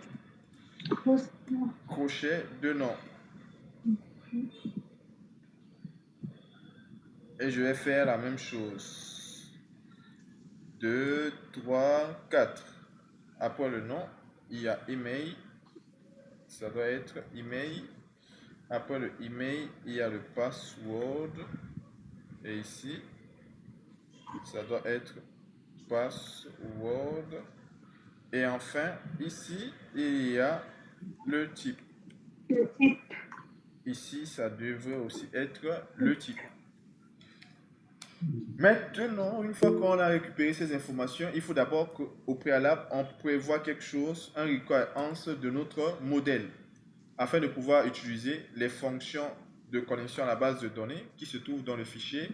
crochet de nom. Et je vais faire la même chose. 2, 3, 4. Après le nom, il y a email. Ça doit être email. Après le email, il y a le password. Et ici, ça doit être password. Et enfin, ici, il y a le type. Ici, ça devrait aussi être le type. Maintenant, une fois qu'on a récupéré ces informations, il faut d'abord qu'au préalable, on prévoit quelque chose, un requirement de notre modèle, afin de pouvoir utiliser les fonctions de connexion à la base de données qui se trouvent dans le fichier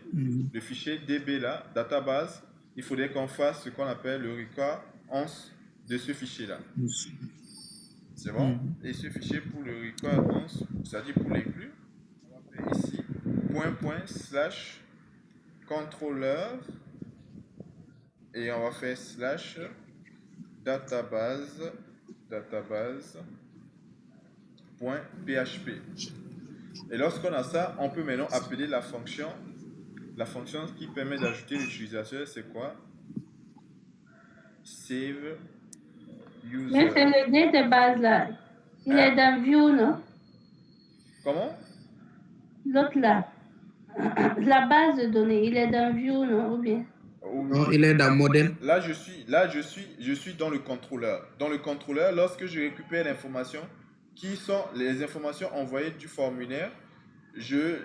DB là, database. Il faudrait qu'on fasse ce qu'on appelle le requirement de ce fichier là. C'est bon? Et ce fichier pour le requirement, c'est-à-dire pour l'inclus, on va faire ici // contrôleur et on va faire / database.php. Et lorsqu'on a ça, on peut maintenant appeler la fonction qui permet d'ajouter l'utilisateur, c'est quoi? Save user. Mais c'est le database là. Il est dans View, non? Comment? L'autre là. La base de données, il est dans View, non? Ou bien? Non, il est dans modèle. Là, je suis dans le contrôleur. Dans le contrôleur, lorsque je récupère l'information, qui sont les informations envoyées du formulaire, je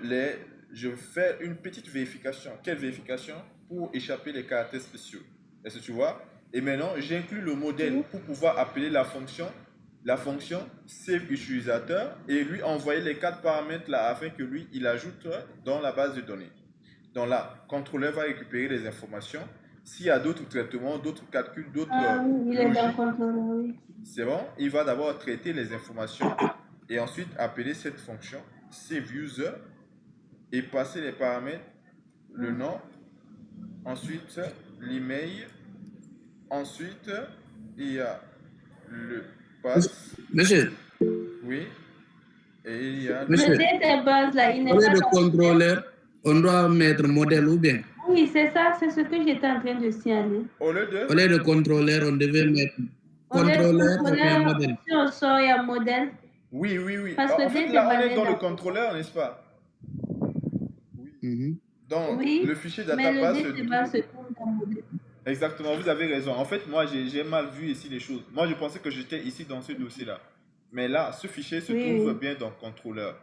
fais une petite vérification. Quelle vérification? Pour échapper les caractères spéciaux. Est-ce que tu vois? Et maintenant, j'inclus le modèle pour pouvoir appeler la fonction save utilisateur et lui envoyer les 4 paramètres là afin que lui, il ajoute dans la base de données. Donc là, le contrôleur va récupérer les informations. S'il y a d'autres traitements, d'autres calculs, d'autres il est dans le contrôleur, oui. C'est bon? Il va d'abord traiter les informations et ensuite appeler cette fonction save user et passer les paramètres, le nom, ensuite l'email, ensuite il y a le pass. Monsieur, Oui. Et il y a Monsieur. Le database là, il n'est au lieu pas de dans... contrôleur, on doit mettre modèle ou bien? Oui, c'est ça, c'est ce que j'étais en train de signaler. Au lieu Au lieu de contrôleur, on devait mettre contrôleur ou bien modèle. Si on sort, il y a modèle. Oui. Parce En que fait, dès là, que on est dans dans- le contrôleur, n'est-ce pas? Donc, Oui, le fichier mais database le database se trouve dans modèle. Exactement, vous avez raison. En fait, moi, j'ai mal vu ici les choses. Moi, je pensais que j'étais ici dans ce dossier-là. Mais là, ce fichier se Oui, trouve oui. bien dans le contrôleur.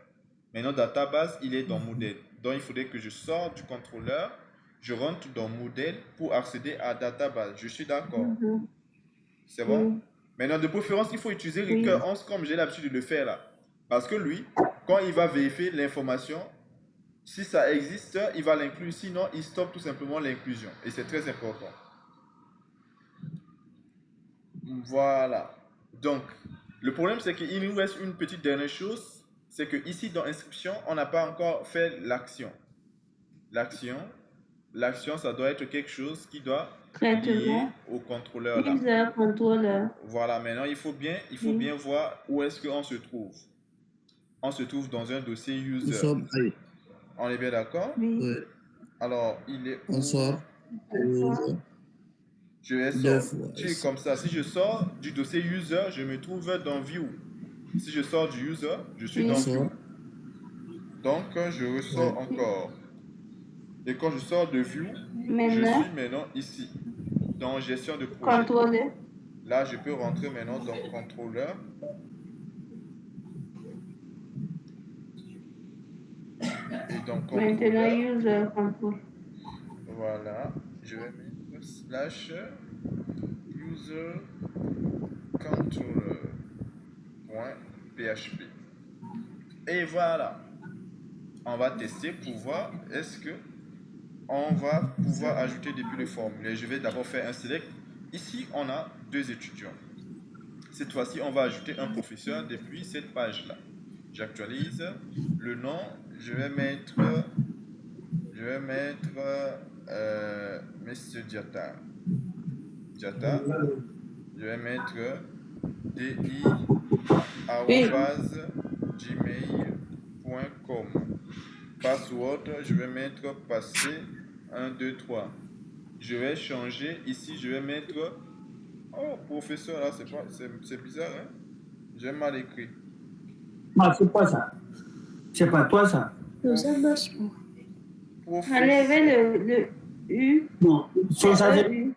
Maintenant, database, il est dans modèle. Donc, il faudrait que je sorte du contrôleur, je rentre dans modèle pour accéder à database. Je suis d'accord. Mhm. C'est bon? Oui, Maintenant, de préférence, il faut utiliser oui. Recurrence 11 comme j'ai l'habitude de le faire là. Parce que lui, quand il va vérifier l'information, si ça existe, il va l'inclure. Sinon, il stoppe tout simplement l'inclusion. Et c'est très important. Voilà. Donc, le problème, c'est qu'il nous reste une petite dernière chose. C'est que ici, dans inscription, on n'a pas encore fait l'action. L'action, ça doit être quelque chose qui doit lier Traitement. au contrôleur là. User controller. Voilà, maintenant, il faut Oui. bien voir où est-ce qu'on se trouve. On se trouve dans un dossier Nous user. sommes ailleurs. On est bien d'accord? Oui. Oui. Alors, il est où? On sort. Je vais Deux sortir fois. comme ça. Si je sors du dossier user, je me trouve dans view. Si je sors du user, je suis Oui. dans On view. sort. Donc, je ressors Oui. encore. Et quand je sors de view, je Maintenant, suis maintenant ici, dans gestion de projet. contrôler. Là, je peux rentrer maintenant dans contrôleur. Et dans Maintenant, contrôleur, user control. voilà, je vais mettre slash user controller.php. Et voilà. On va tester pour voir est-ce que on va pouvoir ajouter depuis le formulaire. Je vais d'abord faire un select. Ici, on a 2 étudiants. Cette fois-ci, on va ajouter un professeur depuis cette page-là. J'actualise. Le nom, je vais mettre Monsieur Diata. Je vais mettre di@gmail.com. Password, je vais mettre passer 1, 2, 3. Je vais changer ici, je vais mettre. Oh, professeur, là, c'est bizarre, hein? J'ai mal écrit. Non, c'est pas ça. C'est pas toi, ça. Non, ça marche pas. Enlevez le U. Non, sans ça, C'est EU.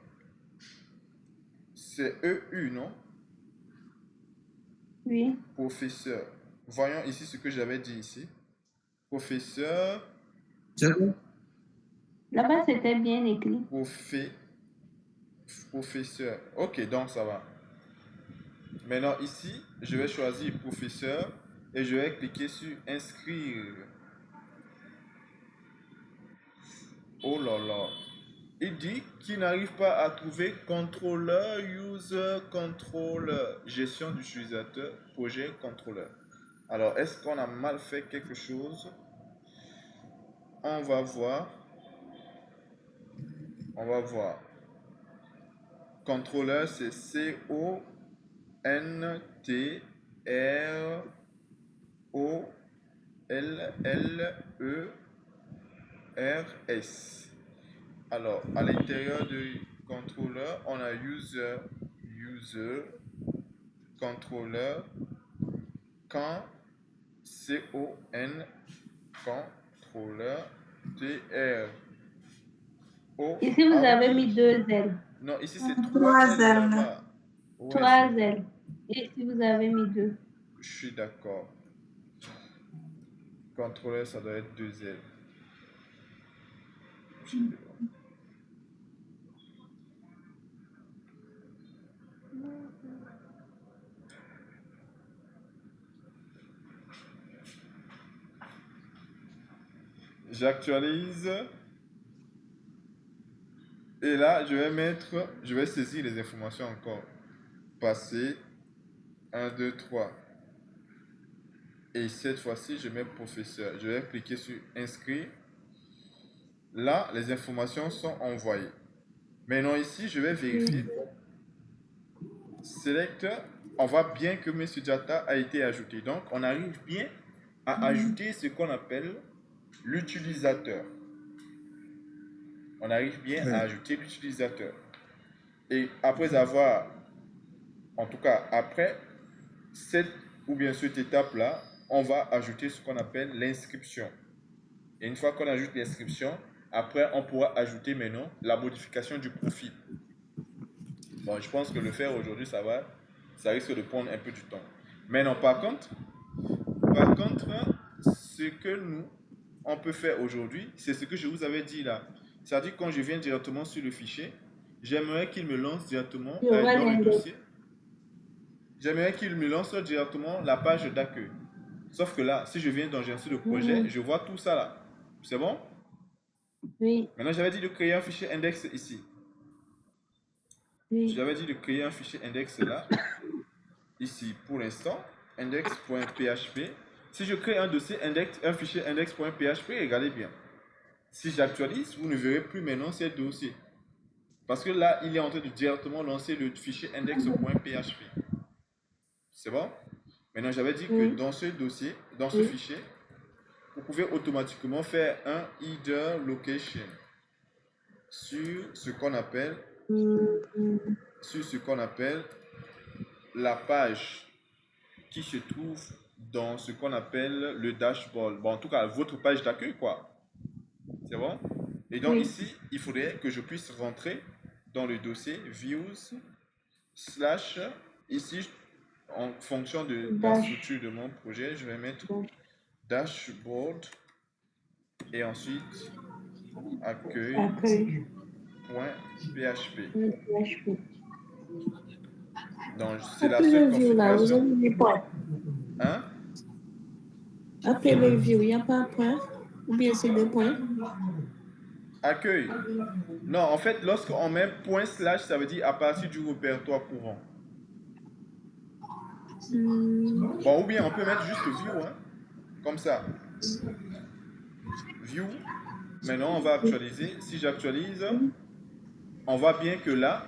C'est EU, non? Oui. Professeur. Voyons ici ce que j'avais dit ici. Professeur, C'est bon? Là-bas, c'était bien écrit. professeur. Ok, donc ça va. Maintenant ici, je vais choisir professeur et je vais cliquer sur inscrire. Oh là là. Il dit qu'il n'arrive pas à trouver contrôleur, user, contrôleur, gestion d'utilisateur, projet, contrôleur. Alors, est-ce qu'on a mal fait quelque chose? On va voir. On va voir. Contrôleur, c'est CONTROLLERS. Alors, à l'intérieur du contrôleur, on a user, contrôleur, quand, CON, contrôleur, TR. Ici, vous avez mis 2 L. Non, ici c'est 3 3 L L. là-bas. Ouais, 3 L. Et ici, vous avez mis 2. je suis d'accord. Contrôleur, ça doit être 2 L. J'actualise. Et là, je vais saisir les informations encore. Passer 1, 2, 3. Et cette fois-ci, je mets professeur. Je vais cliquer sur inscrire. Là, les informations sont envoyées. Maintenant ici, je vais vérifier. Select, on voit bien que M. Diata a été ajouté. Donc, on arrive bien à ajouter ce qu'on appelle l'utilisateur. On arrive bien à ajouter l'utilisateur. Et après avoir, en tout cas après cette étape-là, on va ajouter ce qu'on appelle l'inscription. Et une fois qu'on ajoute l'inscription, après on pourra ajouter maintenant la modification du profil. Bon, je pense que le faire aujourd'hui, ça risque de prendre un peu du temps. Maintenant, par contre, ce que nous, on peut faire aujourd'hui, c'est ce que je vous avais dit là. C'est-à-dire, quand je viens directement sur le fichier, j'aimerais qu'il me lance directement Il y aura dans le l'index. dossier. J'aimerais qu'il me lance directement la page d'accueil. Sauf que là, si je viens dans Gestion de projet, je vois tout ça là. C'est bon? Oui, Maintenant, j'avais dit de créer un fichier index ici. oui. J'avais dit de créer un fichier index là. Ici, pour l'instant, index.php. Si je crée un dossier index, un fichier index.php, regardez bien. Si j'actualise, vous ne verrez plus maintenant ces dossiers. Parce que là, il est en train de directement lancer le fichier index.php. C'est bon? Maintenant, j'avais dit que dans ce dossier, dans ce fichier, vous pouvez automatiquement faire un header location sur ce qu'on appelle, la page qui se trouve dans ce qu'on appelle le dashboard. Bon, en tout cas, votre page d'accueil, quoi. C'est bon? Et donc ici, il faudrait que je puisse rentrer dans le dossier views / ici, en fonction de la structure de mon projet, je vais mettre dashboard et ensuite accueil.php. Donc, c'est la Après seule le view, là, vous configuration. avez des points. Hein? Après le view, il n'y a pas un point? Ou bien c'est des points? Accueil. Non, en fait, lorsqu'on met point /, ça veut dire à partir du répertoire courant. Bon, ou bien on peut mettre juste view, hein, comme ça. View. Maintenant, on va actualiser. Si j'actualise, on voit bien que là,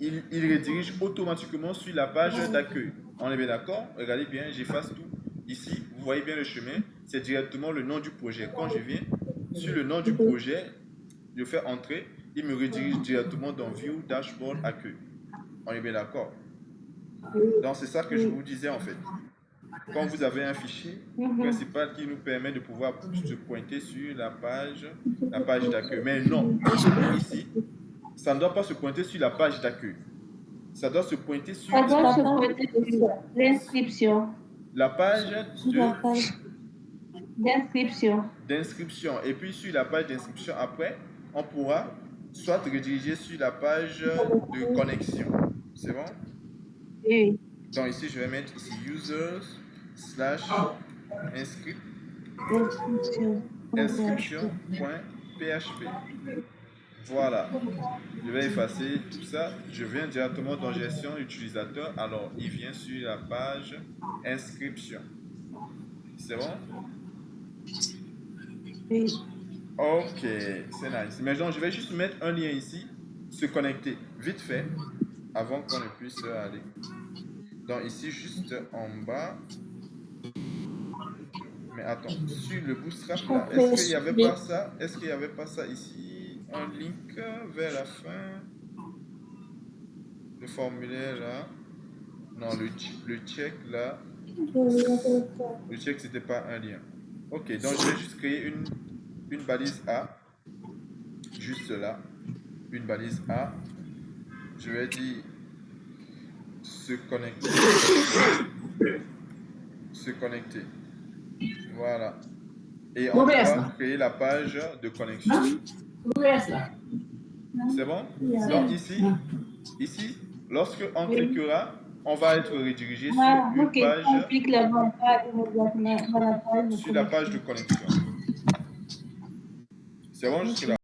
il redirige automatiquement sur la page d'accueil. On est bien d'accord? Regardez bien, j'efface tout. Ici, vous voyez bien le chemin, c'est directement le nom du projet. Quand je viens sur le nom du projet, je fais entrer, il me redirige directement dans View, Dashboard, Accueil. On est bien d'accord? Donc, c'est ça que je vous disais en fait. Quand vous avez un fichier principal qui nous permet de pouvoir se pointer sur la page d'accueil. Mais non, ici, ça ne doit pas se pointer sur la page d'accueil. Ça doit se pointer sur Ça doit se pointer sur l'inscription. la page D'inscription. d'inscription. Et puis sur la page d'inscription, après, on pourra soit rediriger sur la page de connexion. C'est bon? Oui. Donc ici, je vais mettre ici users / inscription.php. Voilà. Je vais effacer tout ça. Je viens directement dans gestion utilisateur. Alors, il vient sur la page inscription. C'est bon? Oui. Ok, c'est nice. Maintenant, je vais juste mettre un lien ici, se connecter, vite fait, avant qu'on ne puisse aller. Donc ici, juste en bas. Mais attends, sur le Bootstrap là, est-ce qu'il n'y avait pas ça? Est-ce qu'il n'y avait pas ça ici? Un link vers la fin. Le formulaire là. Non, le check là. Le check, c'était pas un lien. Ok, donc je vais juste créer une balise A. Juste là. Une balise A. Je vais dire se connecter. Se connecter. Voilà. Et on va créer la page de connexion. C'est bon? Donc ici, lorsque on cliquera, on va être redirigé sur une page, sur la page de connexion. C'est bon jusque là?